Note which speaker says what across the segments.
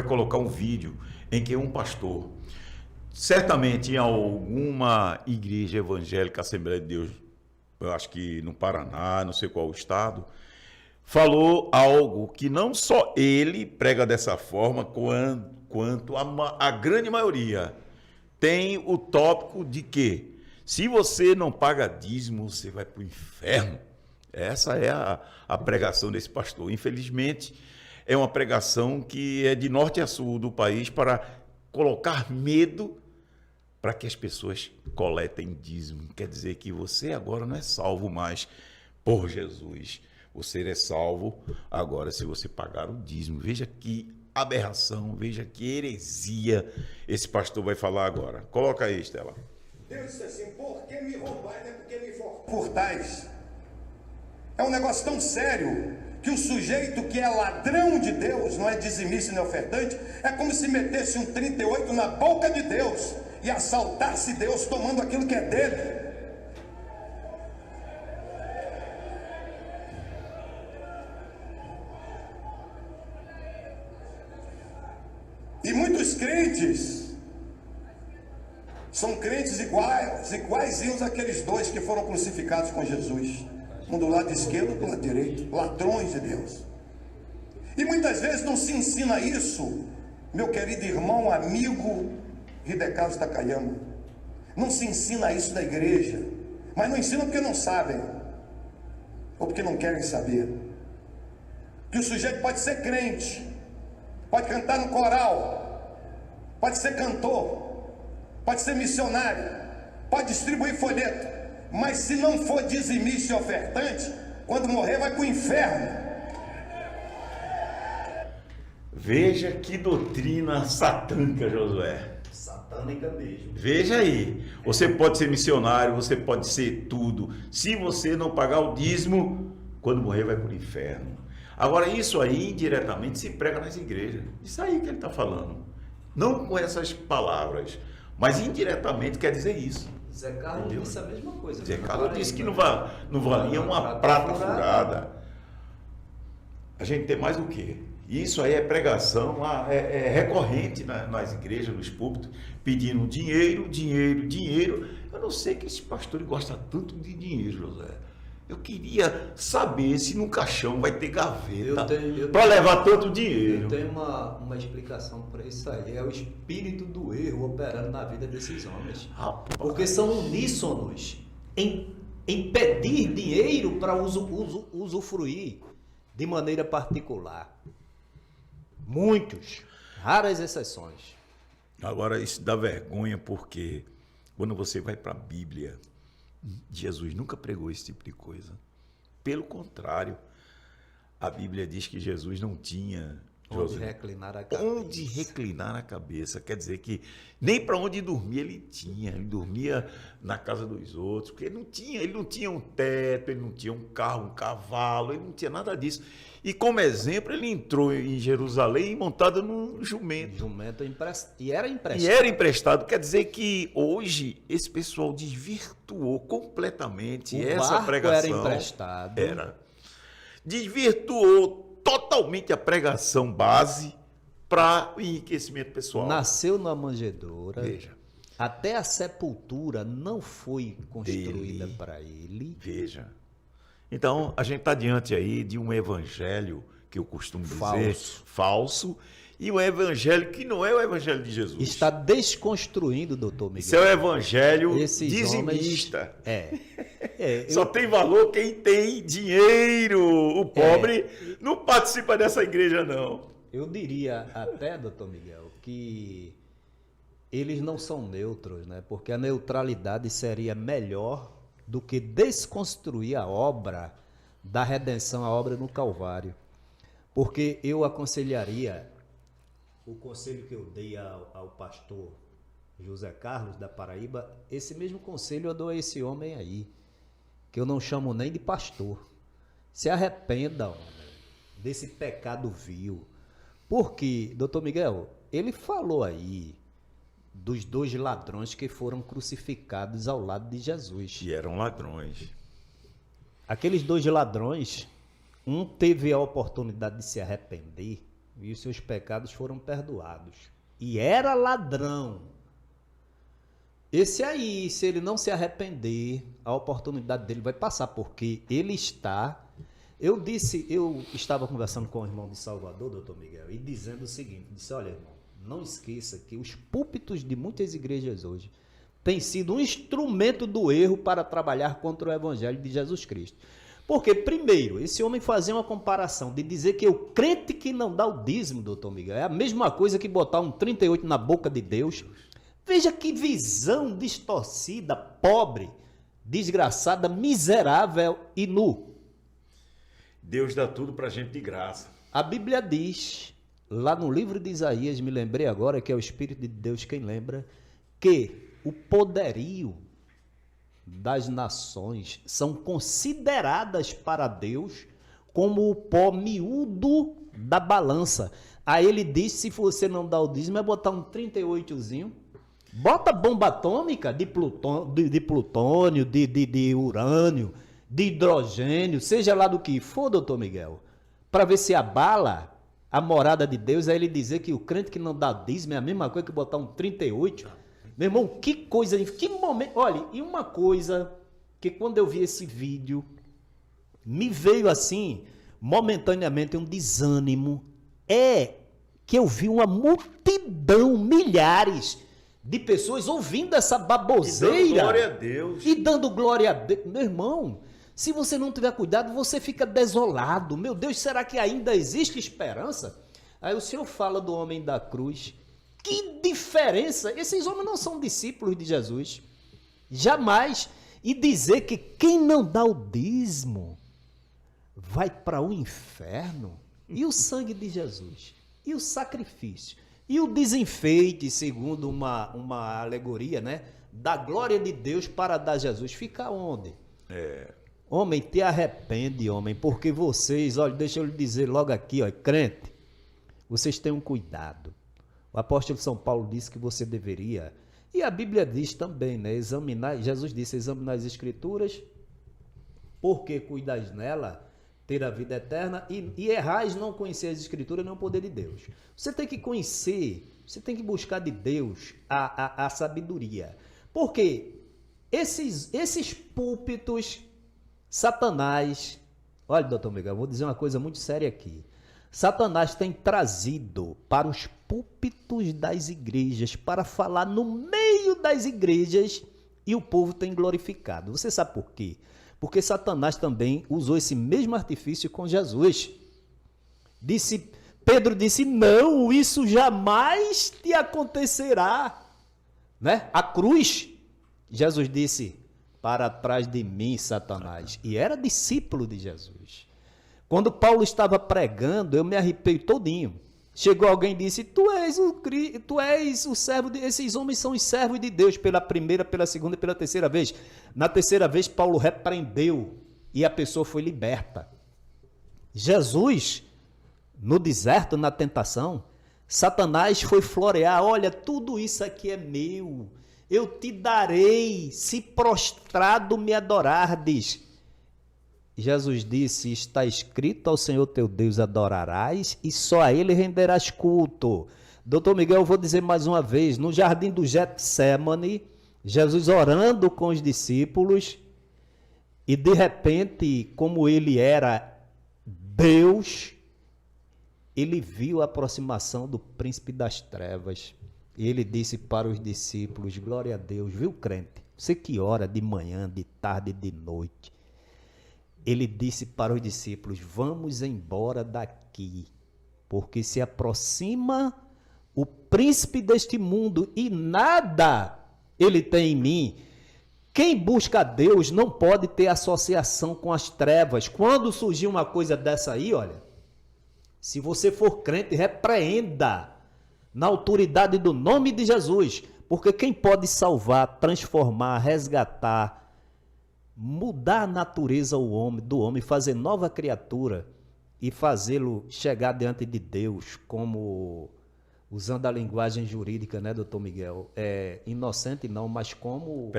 Speaker 1: colocar um vídeo em que um pastor, certamente em alguma igreja evangélica, Assembleia de Deus, eu acho que no Paraná, não sei qual estado, falou algo que não só ele prega dessa forma, quanto a grande maioria tem o tópico de que se você não paga dízimo, você vai para o inferno. Essa é a pregação desse pastor. Infelizmente, é uma pregação que é de norte a sul do país para colocar medo para que as pessoas coletem dízimo. Quer dizer que você agora não é salvo mais por Jesus. Você é salvo agora se você pagar o dízimo. Veja que aberração, veja que heresia esse pastor vai falar agora. Coloca aí, Estela.
Speaker 2: Deus disse assim, por que me roubais, não é porque me furtais. É um negócio tão sério que o sujeito que é ladrão de Deus, não é dizimista nem ofertante, é como se metesse um 38 na boca de Deus e assaltasse Deus tomando aquilo que é dele. E muitos crentes são crentes iguaizinhos àqueles dois que foram crucificados com Jesus. Um do lado esquerdo e do lado direito. Ladrões de Deus. E muitas vezes não se ensina isso, meu querido irmão, amigo Hidecaso Takayama. Não se ensina isso da igreja. Mas não ensina porque não sabem. Ou porque não querem saber. Que o sujeito pode ser crente. Pode cantar no coral. Pode ser cantor. Pode ser missionário. Pode distribuir folheto. Mas se não for dizimista e ofertante, quando morrer vai para o inferno.
Speaker 1: Veja que doutrina satânica, Josué.
Speaker 3: Satânica mesmo.
Speaker 1: Veja aí, você pode ser missionário, você pode ser tudo. Se você não pagar o dízimo, quando morrer vai para o inferno. Agora, isso aí indiretamente se prega nas igrejas. Isso aí que ele está falando. Não com essas palavras, mas indiretamente quer dizer isso.
Speaker 3: Zé Carlos disse a mesma coisa.
Speaker 1: Zé Carlos disse que não valia uma prata furada. A gente tem mais o quê? Isso aí é pregação, é recorrente nas igrejas, nos púlpitos, pedindo dinheiro, dinheiro, dinheiro. Eu não sei que esse pastor gosta tanto de dinheiro, José. Eu queria saber se no caixão vai ter gaveta para levar tanto dinheiro.
Speaker 3: Eu tenho uma explicação para isso aí. É o espírito do erro operando na vida desses homens. Porque são uníssonos em pedir dinheiro para usufruir de maneira particular. Muitos, raras exceções.
Speaker 1: Agora, isso dá vergonha porque quando você vai para a Bíblia, Jesus nunca pregou esse tipo de coisa. Pelo contrário, a Bíblia diz que Jesus não tinha
Speaker 3: onde reclinar a cabeça.
Speaker 1: Onde reclinar a cabeça. Quer dizer que nem para onde dormir ele tinha. Ele dormia na casa dos outros, porque ele não tinha um teto, ele não tinha um carro, um cavalo, ele não tinha nada disso. E como exemplo, ele entrou em Jerusalém montado num jumento.
Speaker 3: E era emprestado.
Speaker 1: E era emprestado. Quer dizer que hoje esse pessoal desvirtuou completamente essa pregação.
Speaker 3: Era emprestado.
Speaker 1: Era. Desvirtuou totalmente a pregação base para o enriquecimento pessoal.
Speaker 3: Nasceu na manjedoura.
Speaker 1: Veja.
Speaker 3: Até a sepultura não foi construída para ele.
Speaker 1: Veja. Então, a gente está diante aí de um evangelho que eu costumo dizer falso, e um evangelho que não é o evangelho de Jesus.
Speaker 3: Está desconstruindo, doutor Miguel.
Speaker 1: Isso é o evangelho dizimista. Só tem valor quem tem dinheiro. O pobre não participa dessa igreja, não.
Speaker 3: Eu diria até, doutor Miguel, que eles não são neutros, né? Porque a neutralidade seria melhor do que desconstruir a obra da redenção, a obra no Calvário. Porque eu aconselharia, o conselho que eu dei ao pastor José Carlos da Paraíba, esse mesmo conselho eu dou a esse homem aí, que eu não chamo nem de pastor. Se arrependa, homem, desse pecado vil. Porque, doutor Miguel, ele falou aí dos dois ladrões que foram crucificados ao lado de Jesus.
Speaker 1: E eram ladrões.
Speaker 3: Aqueles dois ladrões, um teve a oportunidade de se arrepender, e os seus pecados foram perdoados. E era ladrão. Esse aí, se ele não se arrepender, a oportunidade dele vai passar, porque ele está... Eu estava conversando com o irmão de Salvador, doutor Miguel, e dizendo o seguinte, disse, olha, irmão, não esqueça que os púlpitos de muitas igrejas hoje têm sido um instrumento do erro para trabalhar contra o evangelho de Jesus Cristo. Porque, primeiro, esse homem fazia uma comparação de dizer que o crente que não dá o dízimo, doutor Miguel, é a mesma coisa que botar um 38 na boca de Deus. Veja que visão distorcida, pobre, desgraçada, miserável e nu.
Speaker 1: Deus dá tudo pra gente de graça.
Speaker 3: A Bíblia diz, lá no livro de Isaías, me lembrei agora, que é o Espírito de Deus quem lembra, que o poderio das nações são consideradas para Deus como o pó miúdo da balança. Aí ele diz, se você não dá o dízimo, é botar um 38zinho, bota bomba atômica de plutônio, de urânio, de hidrogênio, seja lá do que for, doutor Miguel, para ver se abala a morada de Deus. Aí ele dizer que o crente que não dá dízimo é a mesma coisa que botar um 38. Meu irmão, que coisa, que momento. Olha, e uma coisa que quando eu vi esse vídeo, me veio assim, momentaneamente, um desânimo, é que eu vi uma multidão, milhares de pessoas ouvindo essa baboseira.
Speaker 1: E dando glória a Deus.
Speaker 3: E dando glória a Deus. Meu irmão, se você não tiver cuidado, você fica desolado. Meu Deus, será que ainda existe esperança? Aí o Senhor fala do homem da cruz. Que diferença! Esses homens não são discípulos de Jesus. Jamais. E dizer que quem não dá o dízimo vai para o inferno. E o sangue de Jesus? E o sacrifício? E o desenfeite, segundo uma alegoria, né? Da glória de Deus para dar Jesus. Fica onde? Homem, te arrepende, homem, porque vocês, olha, deixa eu lhe dizer logo aqui, ó, crente, vocês tenham cuidado. O apóstolo São Paulo disse que você deveria, e a Bíblia diz também, né? Examinar, Jesus disse, examinar as Escrituras, porque cuidais nela, ter a vida eterna, e errais não conhecer as Escrituras, nem o poder de Deus. Você tem que conhecer, você tem que buscar de Deus a sabedoria. Porque esses púlpitos, Satanás, olha, doutor Miguel, vou dizer uma coisa muito séria aqui. Satanás tem trazido para os púlpitos das igrejas, para falar no meio das igrejas, e o povo tem glorificado. Você sabe por quê? Porque Satanás também usou esse mesmo artifício com Jesus. Pedro disse, não, isso jamais te acontecerá. Né? A cruz, Jesus disse, para trás de mim, Satanás. E era discípulo de Jesus. Quando Paulo estava pregando, eu me arrepiei todinho. Chegou alguém e disse, tu és o servo de... Esses homens são os servos de Deus pela primeira, pela segunda e pela terceira vez. Na terceira vez, Paulo repreendeu e a pessoa foi liberta. Jesus, no deserto, na tentação, Satanás foi florear, olha, tudo isso aqui é meu, eu te darei, se prostrado me adorardes. Jesus disse, está escrito, ao Senhor teu Deus adorarás e só a ele renderás culto. Doutor Miguel, eu vou dizer mais uma vez, no jardim do Getsemane, Jesus orando com os discípulos e de repente, como ele era Deus, ele viu a aproximação do príncipe das trevas e ele disse para os discípulos, glória a Deus, viu crente? Você que ora de manhã, de tarde, de noite. Ele disse para os discípulos, vamos embora daqui, porque se aproxima o príncipe deste mundo e nada ele tem em mim. Quem busca a Deus não pode ter associação com as trevas. Quando surgir uma coisa dessa aí, olha, se você for crente, repreenda na autoridade do nome de Jesus, porque quem pode salvar, transformar, resgatar, mudar a natureza do homem, fazer nova criatura e fazê-lo chegar diante de Deus como, usando a linguagem jurídica, né, doutor Miguel, inocente não, mas como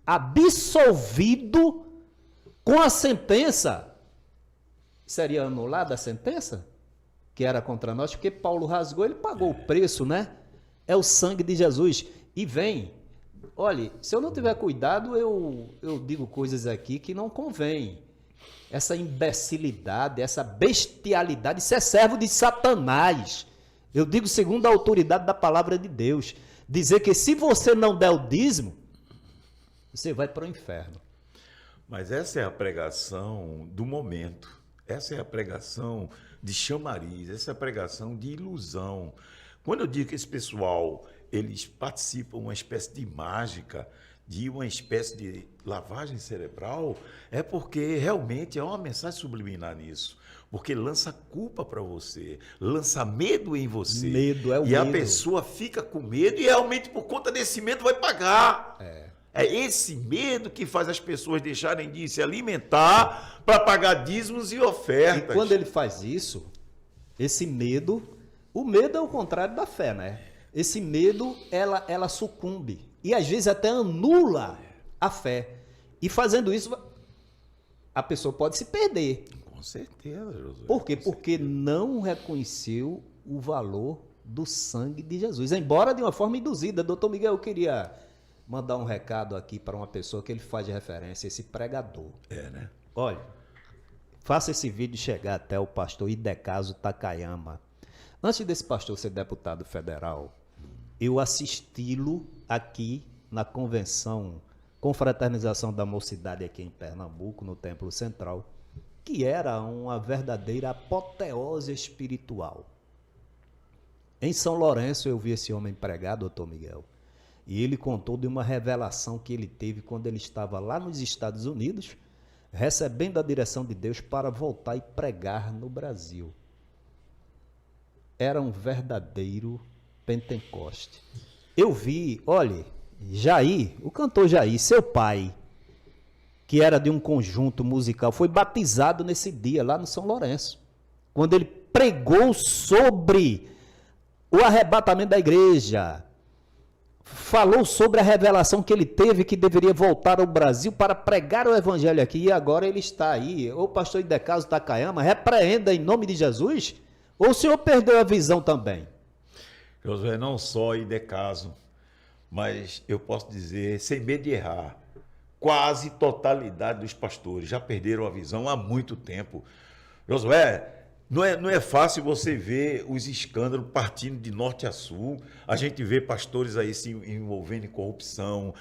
Speaker 3: absolvido com a sentença. Seria anulada a sentença? que era contra nós, porque Paulo rasgou, ele pagou o preço, né? É o sangue de Jesus. E vem, olha, se eu não tiver cuidado, eu digo coisas aqui que não convém. Essa imbecilidade, essa bestialidade, isso é servo de Satanás. Eu digo segundo a autoridade da palavra de Deus. Dizer que se você não der o dízimo, você vai para o inferno.
Speaker 1: Mas essa é a pregação do momento. Essa é a pregação de chamariz, essa é a pregação de ilusão. Quando eu digo que esse pessoal, eles participam de uma espécie de mágica, de uma espécie de lavagem cerebral, é porque realmente é uma mensagem subliminar nisso. Porque lança culpa para você, lança medo em você.
Speaker 3: Medo, é o
Speaker 1: e
Speaker 3: medo.
Speaker 1: a pessoa fica com medo e realmente por conta desse medo vai pagar. É esse medo que faz as pessoas deixarem de se alimentar para pagar dízimos e ofertas.
Speaker 3: E quando ele faz isso, esse medo, o medo é o contrário da fé, né? Esse medo, ela sucumbe. E às vezes até anula a fé. E fazendo isso, a pessoa pode se perder.
Speaker 1: Com certeza, Josué.
Speaker 3: Por quê? Porque não reconheceu o valor do sangue de Jesus. Embora de uma forma induzida. Doutor Miguel, eu queria mandar um recado aqui para uma pessoa que ele faz de referência, esse pregador.
Speaker 1: Né?
Speaker 3: Olha, faça esse vídeo chegar até o pastor Idecaso Takayama. Antes desse pastor ser deputado federal, eu assisti-lo aqui na convenção Confraternização da Mocidade aqui em Pernambuco, no Templo Central, que era uma verdadeira apoteose espiritual. Em São Lourenço eu vi esse homem pregar, doutor Miguel, e ele contou de uma revelação que ele teve quando ele estava lá nos Estados Unidos, recebendo a direção de Deus para voltar e pregar no Brasil. Era um verdadeiro Pentecoste. Eu vi, olha, Jair, o cantor Jair, seu pai, que era de um conjunto musical, foi batizado nesse dia lá no São Lourenço, quando ele pregou sobre o arrebatamento da igreja, falou sobre a revelação que ele teve que deveria voltar ao Brasil para pregar o evangelho aqui, e agora ele está aí. Ô pastor Idecaso Takayama, repreenda em nome de Jesus? Ou o senhor perdeu a visão também?
Speaker 1: Josué, não só Idecaso, mas eu posso dizer, sem medo de errar, quase totalidade dos pastores já perderam a visão há muito tempo. Josué, não é fácil você ver os escândalos partindo de norte a sul. A gente vê pastores aí se envolvendo em corrupção,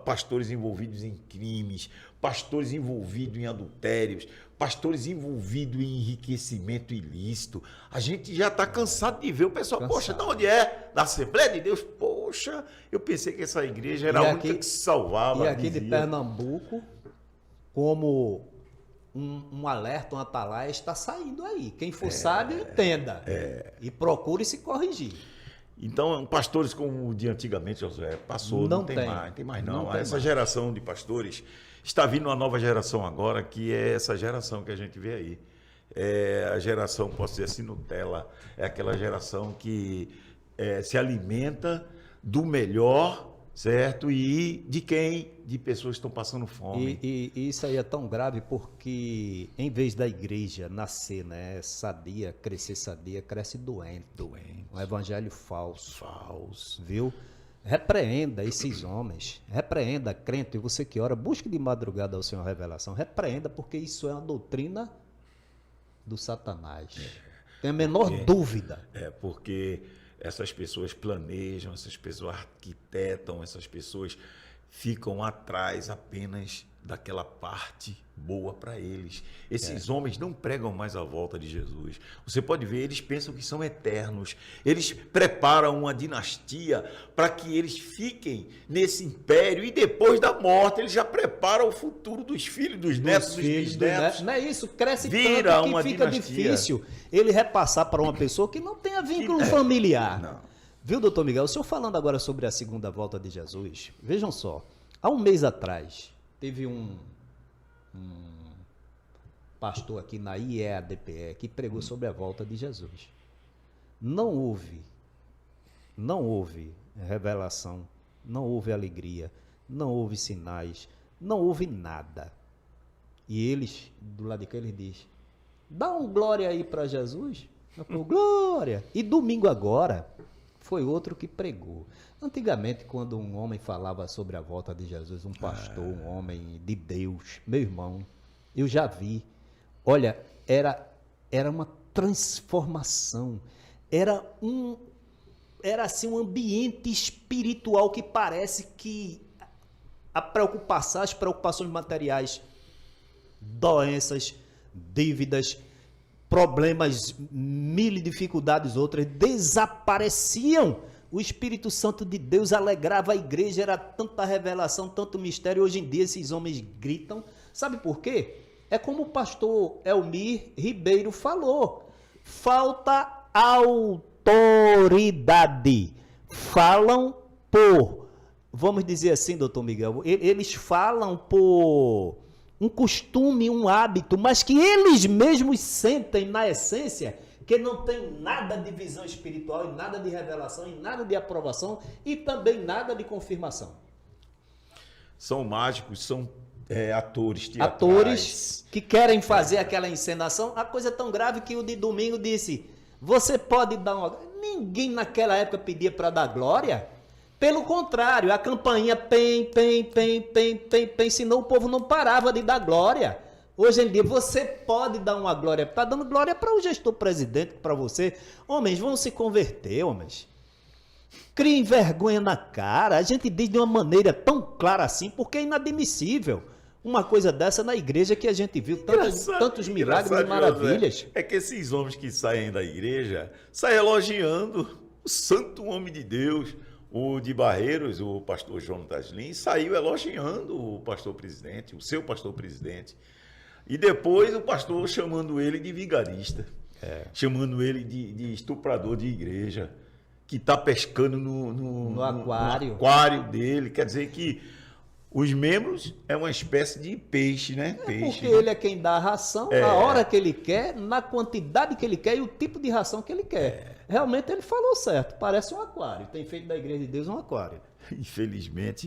Speaker 1: pastores envolvidos em crimes, pastores envolvidos em adultérios, pastores envolvidos em enriquecimento ilícito. A gente já está cansado de ver o pessoal, poxa, de onde é? Da Assembleia de Deus? Poxa, eu pensei que essa igreja era a única que se salvava.
Speaker 3: E aqui de Pernambuco, como um alerta, um atalaia está saindo aí. Quem for sábio, entenda. E procure se corrigir.
Speaker 1: Então, pastores como o de antigamente, Josué, passou, não tem mais não. Essa geração de pastores, está vindo uma nova geração agora, que é essa geração que a gente vê aí. É a geração, posso dizer assim, Nutella, é aquela geração que se alimenta do melhor, certo? E de quem? De pessoas que estão passando fome.
Speaker 3: E isso aí é tão grave porque, em vez da igreja nascer, né, sadia, crescer sadia, cresce doente. Um evangelho falso. Viu? Repreenda esses homens. Repreenda, crente, você que ora, busque de madrugada ao Senhor a revelação. Repreenda, porque isso é uma doutrina do Satanás. Tem a menor dúvida.
Speaker 1: Porque essas pessoas planejam, essas pessoas arquitetam, essas pessoas ficam atrás apenas daquela parte boa para eles. Esses homens não pregam mais a volta de Jesus. Você pode ver, eles pensam que são eternos. Eles preparam uma dinastia para que eles fiquem nesse império e depois da morte eles já preparam o futuro dos filhos, dos netos, dos bisnetos.
Speaker 3: Não é isso, cresce
Speaker 1: Vira
Speaker 3: tanto que
Speaker 1: uma
Speaker 3: fica
Speaker 1: dinastia.
Speaker 3: Difícil ele repassar para uma pessoa que não tenha vínculo familiar.
Speaker 1: Não.
Speaker 3: Viu, doutor Miguel? O senhor falando agora sobre a segunda volta de Jesus, vejam só, há um mês atrás, teve um pastor aqui na IEADPE que pregou sobre a volta de Jesus. Não houve revelação, não houve alegria, não houve sinais, não houve nada. E eles, do lado de cá, eles dizem, dá um glória aí para Jesus. Ela falou, glória! E domingo agora foi outro que pregou. Antigamente, quando um homem falava sobre a volta de Jesus, um pastor, um homem de Deus, meu irmão, eu já vi. Olha, era uma transformação. Era assim um ambiente espiritual que parece que as preocupações materiais, doenças, dívidas, problemas, mil dificuldades outras, desapareciam. O Espírito Santo de Deus alegrava a igreja, era tanta revelação, tanto mistério. Hoje em dia esses homens gritam. Sabe por quê? É como o pastor Elmir Ribeiro falou. Falta autoridade. Falam por, vamos dizer assim, doutor Miguel, eles falam por um costume, um hábito, mas que eles mesmos sentem na essência que não tem nada de visão espiritual, e nada de revelação, e nada de aprovação, e também nada de confirmação.
Speaker 1: São mágicos, são atores teatrais.
Speaker 3: Atores que querem fazer aquela encenação. A coisa é tão grave que o de domingo disse, você pode dar uma... Ninguém naquela época pedia para dar glória. Pelo contrário, a campainha pem, senão o povo não parava de dar glória. Hoje em dia, você pode dar uma glória. Está dando glória para o gestor presidente, para você. Homens, vão se converter, homens. Criem vergonha na cara. A gente diz de uma maneira tão clara assim, porque é inadmissível uma coisa dessa na igreja que a gente viu tantos milagres e maravilhas.
Speaker 1: É que esses homens que saem da igreja saem elogiando o santo homem de Deus. O de Barreiros, o pastor Jonatas Lins, saiu elogiando o pastor presidente, o seu pastor presidente. E depois o pastor chamando ele de vigarista, chamando ele de estuprador de igreja, que está pescando no aquário dele. Quer dizer que os membros é uma espécie de peixe, né?
Speaker 3: Porque ele é quem dá a ração, a hora que ele quer, na quantidade que ele quer e o tipo de ração que ele quer. Realmente ele falou certo, parece um aquário. Tem feito da Igreja de Deus um aquário.
Speaker 1: Infelizmente.